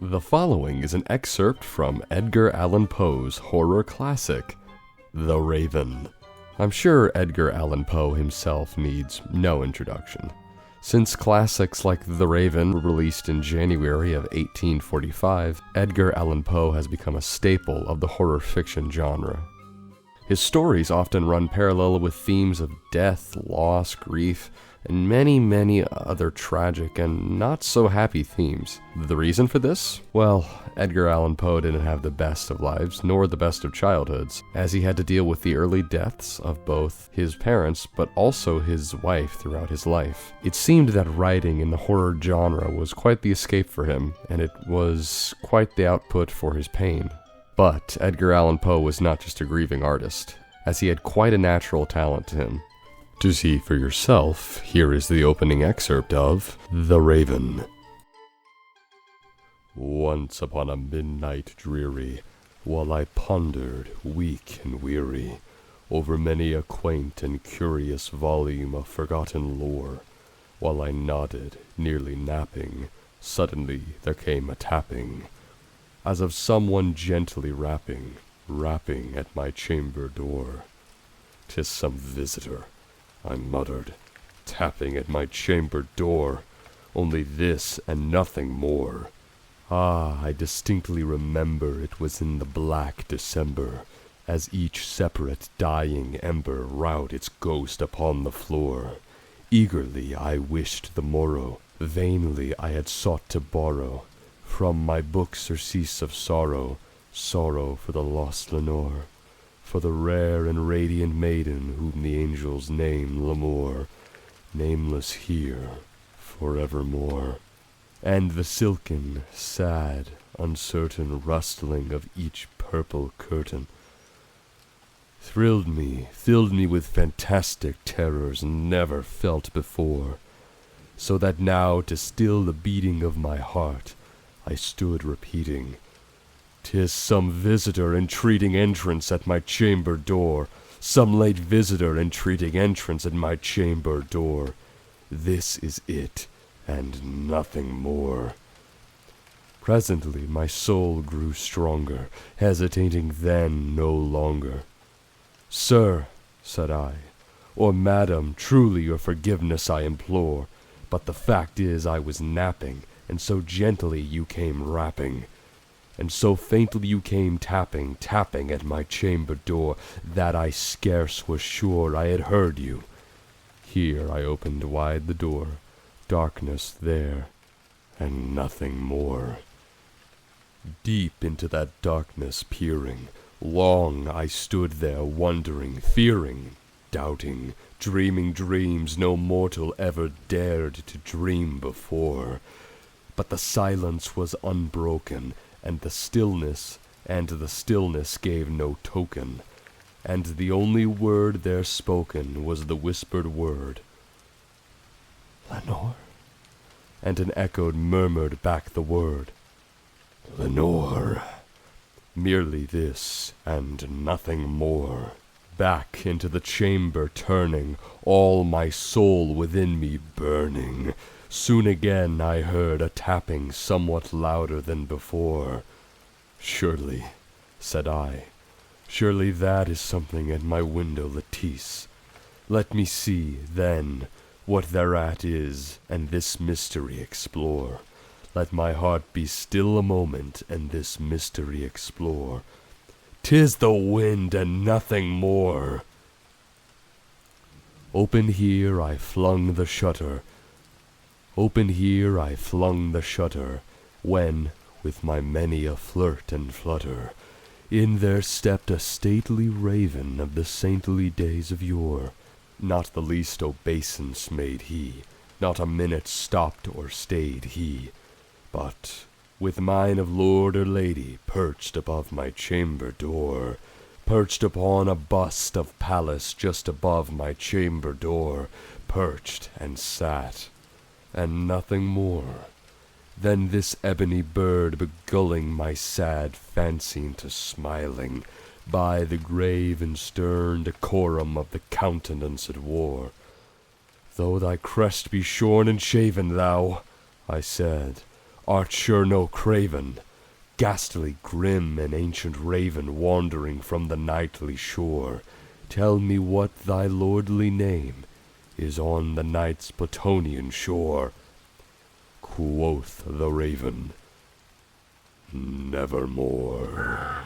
The following is an excerpt from Edgar Allan Poe's horror classic, The Raven. I'm sure Edgar Allan Poe himself needs no introduction, since classics like The Raven were released in January of 1845, Edgar Allan Poe has become a staple of the horror fiction genre. His stories often run parallel with themes of death, loss, grief, and many other tragic and not-so-happy themes. The reason for this? Well, Edgar Allan Poe didn't have the best of lives, nor the best of childhoods, as he had to deal with the early deaths of both his parents, but also his wife throughout his life. It seemed that writing in the horror genre was quite the escape for him, and it was quite the output for his pain. But Edgar Allan Poe was not just a grieving artist, as he had quite a natural talent to him. To see for yourself, here is the opening excerpt of The Raven. Once upon a midnight dreary, while I pondered, weak and weary, over many a quaint and curious volume of forgotten lore, while I nodded, nearly napping, suddenly there came a tapping, as of someone gently rapping at my chamber door. 'Tis some visitor, I muttered, tapping at my chamber door, only this and nothing more. Ah, I distinctly remember it was in the black December, as each separate dying ember wrought its ghost upon the floor. Eagerly I wished the morrow, vainly I had sought to borrow from my book surcease of sorrow, sorrow for the lost Lenore, for the rare and radiant maiden whom the angels name L'Amour, nameless here forevermore. And the silken, sad, uncertain rustling of each purple curtain thrilled me, filled me with fantastic terrors never felt before, so that now to still the beating of my heart I stood repeating, "'Tis some visitor entreating entrance at my chamber door, some late visitor entreating entrance at my chamber door. This is it, and nothing more." Presently my soul grew stronger, hesitating then no longer. "Sir," said I, "or madam, truly your forgiveness I implore, but the fact is I was napping, and so gently you came rapping, and so faintly you came tapping at my chamber door, that I scarce was sure I had heard you." Here I opened wide the door, darkness there, and nothing more. Deep into that darkness peering, long I stood there wondering, fearing, doubting, dreaming dreams no mortal ever dared to dream before. But the silence was unbroken, and the stillness gave no token, and the only word there spoken was the whispered word, "Lenore," and an echoed murmured back the word, "Lenore." Merely this, and nothing more. Back into the chamber turning, all my soul within me burning, soon again I heard a tapping somewhat louder than before. "Surely," said I, "surely that is something at my window lattice. Let me see, then, what thereat is, and this mystery explore. Let my heart be still a moment, and this mystery explore. 'Tis the wind and nothing more." Open here I flung the shutter, when, with my many a flirt and flutter, in there stepped a stately raven of the saintly days of yore. Not the least obeisance made he, not a minute stopped or stayed he, but, with mine of lord or lady perched above my chamber door, perched upon a bust of Pallas just above my chamber door, perched and sat, and nothing more. Then this ebony bird begulling my sad fancy into smiling, by the grave and stern decorum of the countenance it wore. "Though thy crest be shorn and shaven, thou," I said, art sure no craven, ghastly grim and ancient raven wandering from the nightly shore? Tell me what thy lordly name is on the night's Platonian shore. Quoth the raven, nevermore.